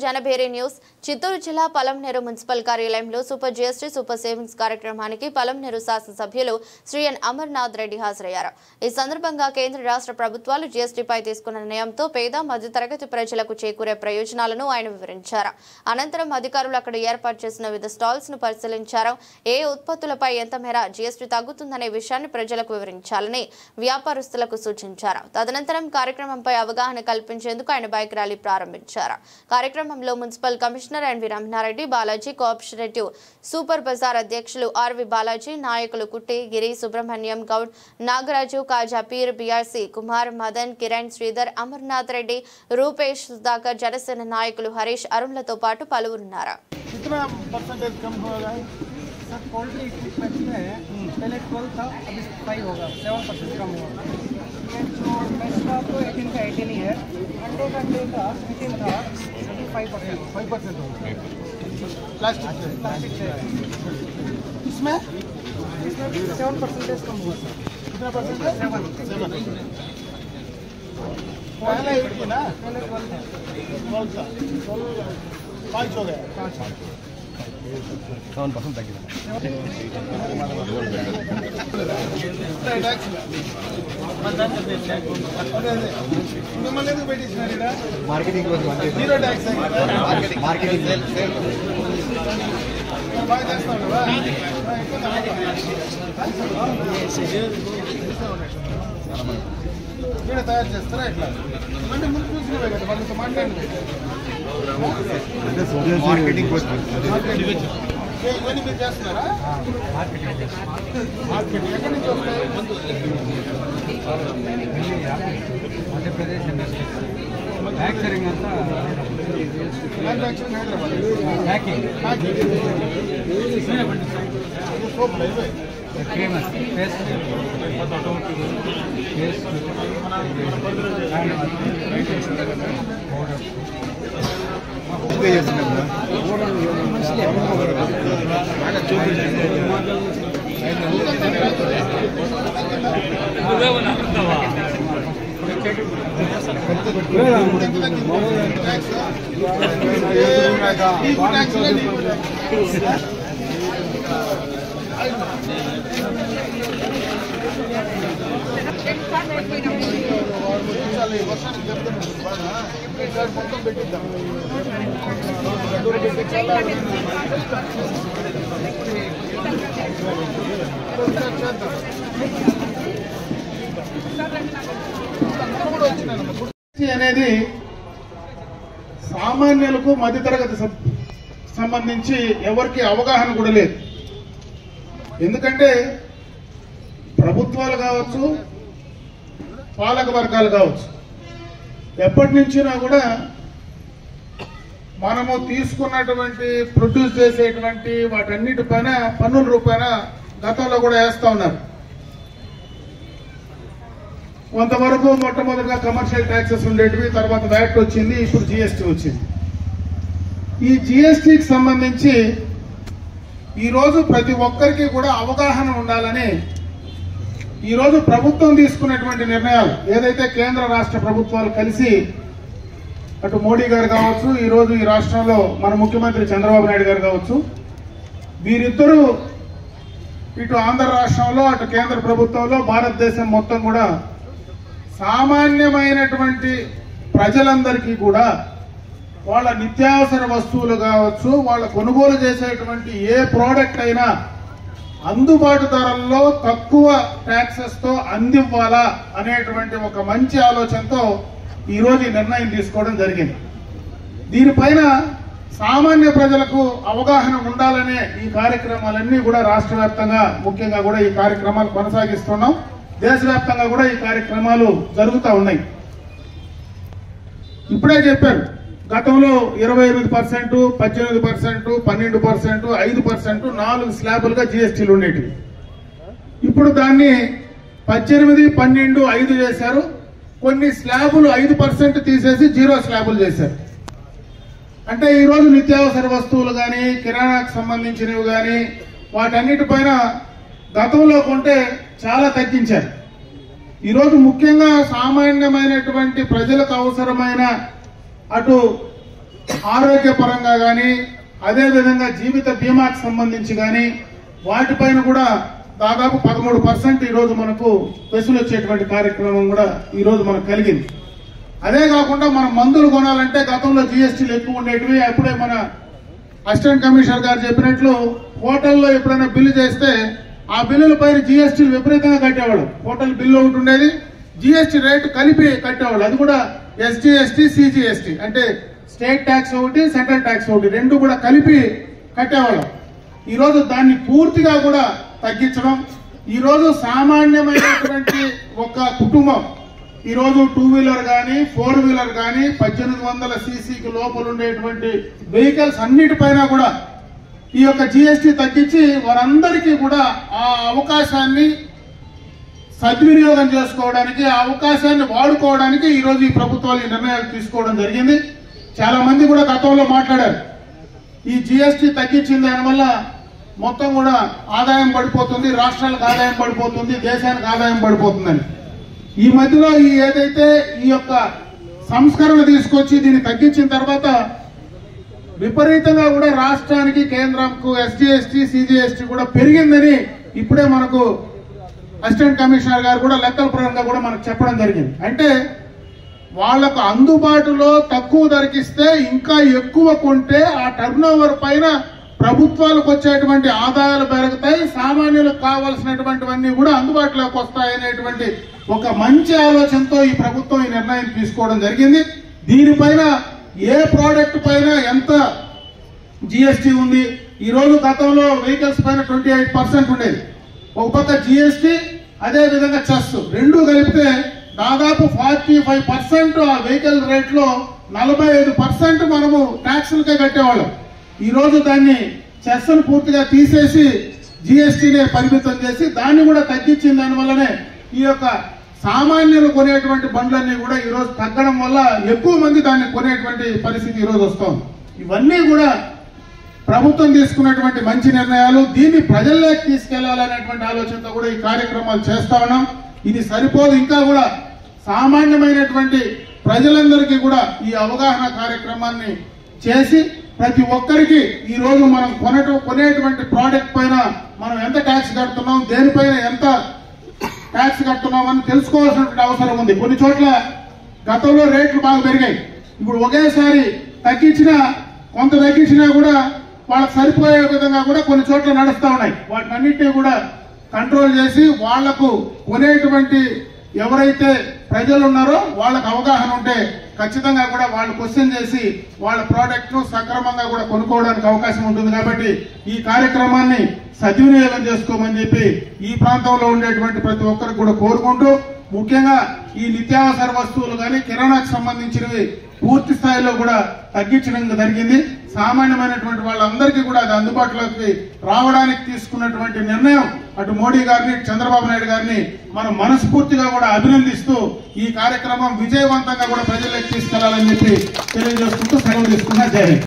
Janabheri news. Chittoor జిల్లా Palamaner municipal కార్యాలయంలో super GST super savings కార్యక్రమానికి పలంనేరు శాసనసభ్యులు శ్రీ ఎన్ అమర్నాథ్ రెడ్డి హాజరయ్యారు. ఈ సందర్భంగా కేంద్ర రాష్ట్ర ప్రభుత్వాలు జీఎస్టీపై తీసుకున్న నిర్ణయంతో పేద మధ్యతరగతి ప్రజలకు చేకూరే ప్రయోజనాలను ఆయన వివరించారు. అనంతరం అధికారులు అక్కడ ఏర్పాటు చేసిన వివిధ స్టాల్స్ ను పరిశీలించారు. ఏ ఉత్పత్తులపై ఎంత మేర జీఎస్టీ తగ్గుతుందనే విషయాన్ని ప్రజలకు వివరించాలని వ్యాపారస్తులకు సూచించారు. తదనంతరం కార్యక్రమంపై అవగాహన కల్పించేందుకు ఆయన బైక్ ర్యాలీ ప్రారంభించారు. కార్యక్రమంలో municipal commissioner NV Ramanareddy, Balaji, cooperative super bazaar అధ్యక్షులు ఆర్వి బాలాజీ, నాయకులు కుట్టి, గిరి, సుబ్రహ్మణ్యం గౌడ్, నాగరాజు, కాజా పీర్, బిఆర్సి కుమార్, మదన్, కిరణ్, శ్రీధర్, అమర్నాథ్ రెడ్డి, రూపేష్, సుధాకర్, జనసేన నాయకులు హరీష్, అరుణ్లతో పాటు పలువురున్నారు. पोल्ट्री इक्विपमेंट में पहले 12 था, अभी 5 होगा, 7% कम हुआ। जो मैश का तो 18 का 18 ही है, अंडे का 18 था, अभी 5% होगा। प्लास्टिक से इसमें 7% कम हुआ सर। कितना परसेंट है? 7। पहले 8 थी ना, पहले 12 था, 5 हो गया, 5 7% తగ్గింది. మార్కెటింగ్ తయారు చేస్తారా ఎట్లా అంటే ముందు చూసినవే కదా వాళ్ళతో మాట్లాడండి. మార్కెటింగ్ ఇవన్నీ మీరు చేస్తున్నారా? మార్కెటింగ్ ఎక్కడి నుంచి వస్తాయి? మధ్యప్రదేశ్ మ్యానుఫ్యాక్చరింగ్ అంతా manufacturing Hyderabad packing famous paste వర్షానికి దెబ్బతింటుంది బాగా మొత్తం పెట్టిద్దాం. అనేది సామాన్యులకు మధ్యతరగతి సంబంధించి ఎవరికి అవగాహన కూడా లేదు. ఎందుకంటే ప్రభుత్వాలు కావచ్చు, పాలక వర్గాలు కావచ్చు, ఎప్పటి నుంచినా కూడా మనము తీసుకున్నటువంటి ప్రొడ్యూస్ చేసేటువంటి వాటన్నిటిపైన పన్నుల రూపాయన గతంలో కూడా వేస్తా ఉన్నారు. కొంతవరకు మొట్టమొదటిగా కమర్షియల్ ట్యాక్సెస్ ఉండేటివి, తర్వాత వ్యాట్ వచ్చింది, ఇప్పుడు జీఎస్టీ వచ్చింది. ఈ జీఎస్టీకి సంబంధించి ఈరోజు ప్రతి ఒక్కరికి కూడా అవగాహన ఉండాలని ఈరోజు ప్రభుత్వం తీసుకున్నటువంటి నిర్ణయాలు ఏదైతే కేంద్ర రాష్ట్ర ప్రభుత్వాలు కలిసి అటు మోడీ గారు కావచ్చు, ఈరోజు ఈ రాష్ట్రంలో మన ముఖ్యమంత్రి చంద్రబాబు నాయుడు గారు కావచ్చు, వీరిద్దరూ ఇటు ఆంధ్ర రాష్ట్రంలో అటు కేంద్ర ప్రభుత్వంలో భారతదేశం మొత్తం కూడా సామాన్యమైనటువంటి ప్రజలందరికీ కూడా వాళ్ళ నిత్యావసర వస్తువులు కావచ్చు, వాళ్ళ కొనుగోలు చేసేటువంటి ఏ ప్రోడక్ట్ అయినా అందుబాటు ధరల్లో తక్కువ ట్యాక్సెస్ తో అందివ్వాలా అనేటువంటి ఒక మంచి ఆలోచనతో ఈరోజు ఈ నిర్ణయం తీసుకోవడం జరిగింది. దీనిపైన సామాన్య ప్రజలకు అవగాహన ఉండాలనే ఈ కార్యక్రమాలన్నీ కూడా రాష్ట్ర వ్యాప్తంగా ముఖ్యంగా కూడా ఈ కార్యక్రమాలు కొనసాగిస్తున్నాం. దేశవ్యాప్తంగా కూడా ఈ కార్యక్రమాలు జరుగుతూ ఉన్నాయి. ఇప్పుడే చెప్పారు, గతంలో 28%, 18%, 12%, 5%, 4 స్లాబులుగా జీఎస్టీలు ఉండేటివి. ఇప్పుడు దాన్ని 18, 12, 5 చేశారు. కొన్ని స్లాబులు 5% తీసేసి 0 స్లాబులు చేశారు. అంటే ఈరోజు నిత్యావసర వస్తువులు కానీ, కిరాణాకు సంబంధించినవి కానీ వాటన్నిటిపైన గతంలో కొంటే చాలా తగ్గించారు. ఈరోజు ముఖ్యంగా సామాన్యమైనటువంటి ప్రజలకు అవసరమైన అటు ఆరోగ్యపరంగా కానీ అదేవిధంగా జీవిత బీమాకు సంబంధించి కానీ వాటిపైన కూడా దాదాపు 13% ఈరోజు మనకు పెసులు వచ్చేటువంటి కార్యక్రమం కూడా ఈరోజు మనకు కలిగింది. అదే కాకుండా మనం మందులు కొనాలంటే గతంలో జీఎస్టీలు ఎక్కువ ఉండేటివి. అప్పుడే మన అసిస్టెంట్ కమిషనర్ గారు చెప్పినట్లు హోటల్లో ఎప్పుడైనా బిల్లు చేస్తే ఆ బిల్లుల పైన జీఎస్టీలు విపరీతంగా కట్టేవాళ్ళు. హోటల్ బిల్లు ఒకటి ఉండేది, జీఎస్టీ రేటు కలిపి కట్టేవాళ్ళు. అది కూడా ఎస్జీఎస్టీ, సిజిఎస్టీ అంటే స్టేట్ ట్యాక్స్ ఒకటి, సెంట్రల్ ట్యాక్స్ ఒకటి, రెండు కూడా కలిపి కట్టేవాళ్ళం. ఈరోజు దాన్ని పూర్తిగా కూడా తగ్గించడం, ఈరోజు సామాన్యమైనటువంటి ఒక కుటుంబం ఈరోజు 2 వీలర్ కానీ 4 వీలర్ కానీ 1800 సీసీకి లోపల ఉండేటువంటి వెహికల్స్ అన్నిటిపైన కూడా ఈ యొక్క జీఎస్టీ తగ్గించి వారందరికీ కూడా ఆ అవకాశాన్ని సద్వినియోగం చేసుకోవడానికి, ఆ అవకాశాన్ని వాడుకోవడానికి ఈరోజు ఈ ప్రభుత్వాలు ఈ నిర్ణయాలు తీసుకోవడం జరిగింది. చాలా మంది కూడా గతంలో మాట్లాడారు, ఈ జీఎస్టీ తగ్గించిన దానివల్ల మొత్తం కూడా ఆదాయం పడిపోతుంది, రాష్ట్రాలకు ఆదాయం పడిపోతుంది, దేశానికి ఆదాయం పడిపోతుందని. ఈ మధ్యలో ఏదైతే ఈ యొక్క సంస్కరణ తీసుకొచ్చి దీన్ని తగ్గించిన తర్వాత విపరీతంగా కూడా రాష్ట్రానికి, కేంద్రంకు ఎస్జీఎస్టీ, సిజిఎస్టీ కూడా పెరిగిందని ఇప్పుడే మనకు అసిస్టెంట్ కమిషనర్ గారు కూడా లెక్కల పరంగా కూడా మనకు చెప్పడం జరిగింది. అంటే వాళ్లకు అందుబాటులో తక్కువ ధరకిస్తే ఇంకా ఎక్కువ కొంటే ఆ టర్న్ ఓవర్ పైన ప్రభుత్వాలకు వచ్చేటువంటి ఆదాయాలు పెరుగుతాయి, సామాన్యులకు కావాల్సినటువంటివన్నీ కూడా అందుబాటులోకి వస్తాయనేటువంటి ఒక మంచి ఆలోచనతో ఈ ప్రభుత్వం ఈ నిర్ణయం తీసుకోవడం జరిగింది. దీనిపైన ఏ ప్రోడక్ట్ పైన ఎంత జీఎస్టీ ఉంది, ఈ రోజు గతంలో వెహికల్స్ పైన 28% ఉండేది. ఒక పక్క జీఎస్టీ, అదే విధంగా చెస్ రెండు కలిపితే దాదాపు 45% ఆ వెహికల్ రేట్ లో 45% మనము ట్యాక్సులకే కట్టేవాళ్ళం. ఈ రోజు దాన్ని చెస్ ను పూర్తిగా తీసేసి జీఎస్టీనే పరిమితం చేసి దాన్ని కూడా తగ్గించిన దానివల్లనే ఈ యొక్క సామాన్యులు కొనేటువంటి బండ్లన్నీ కూడా ఈ రోజు తగ్గడం వల్ల ఎక్కువ మంది దాన్ని కొనేటువంటి పరిస్థితి ఈ రోజు వస్తోంది. ఇవన్నీ కూడా ప్రభుత్వం తీసుకున్నటువంటి మంచి నిర్ణయాలు. దీన్ని ప్రజల్లోకి తీసుకెళ్లాలనేటువంటి ఆలోచనతో కూడా ఈ కార్యక్రమాలు చేస్తా ఉన్నాం. ఇది సరిపోదు, ఇంకా కూడా సామాన్యమైనటువంటి ప్రజలందరికీ కూడా ఈ అవగాహన కార్యక్రమాన్ని చేసి ప్రతి ఒక్కరికి ఈ రోజు మనం కొనేటువంటి ప్రోడక్ట్ పైన మనం ఎంత ట్యాక్స్ కడుతున్నాం, దేనిపైన ఎంత ట్యాక్స్ కడుతున్నాం అని తెలుసుకోవాల్సినటువంటి అవసరం ఉంది. కొన్ని చోట్ల గతంలో రేట్లు బాగా పెరిగాయి, ఇప్పుడు ఒకేసారి కొంత తగ్గించినా కూడా వాళ్ళకి సరిపోయే విధంగా కూడా కొన్ని చోట్ల నడుస్తా ఉన్నాయి. వాటినన్నింటినీ కూడా కంట్రోల్ చేసి వాళ్లకు కొనేటువంటి ఎవరైతే ప్రజలు ఉన్నారో వాళ్ళకు అవగాహన ఉంటే ఖచ్చితంగా కూడా వాళ్ళు క్వశ్చన్ చేసి వాళ్ళ ప్రోడక్ట్ ను సక్రమంగా కూడా కొనుక్కోవడానికి అవకాశం ఉంటుంది. కాబట్టి ఈ కార్యక్రమాన్ని సద్వినియోగం చేసుకోమని చెప్పి ఈ ప్రాంతంలో ఉండేటువంటి ప్రతి ఒక్కరికి కూడా కోరుకుంటూ, ముఖ్యంగా ఈ నిత్యావసర వస్తువులు కానీ కిరాణాకు సంబంధించినవి పూర్తి స్థాయిలో కూడా తగ్గించడం జరిగింది. సామాన్యమైనటువంటి వాళ్ళందరికీ కూడా అది అందుబాటులోకి రావడానికి తీసుకున్నటువంటి నిర్ణయం అటు మోడీ గారిని, చంద్రబాబు నాయుడు గారిని మనం మనస్ఫూర్తిగా కూడా అభినందిస్తూ ఈ కార్యక్రమం విజయవంతంగా కూడా ప్రజలకు తీసుకెళ్లాలని చెప్పి తెలియజేసుకుంటూ సెలవు తీసుకున్నా. జై హింద్.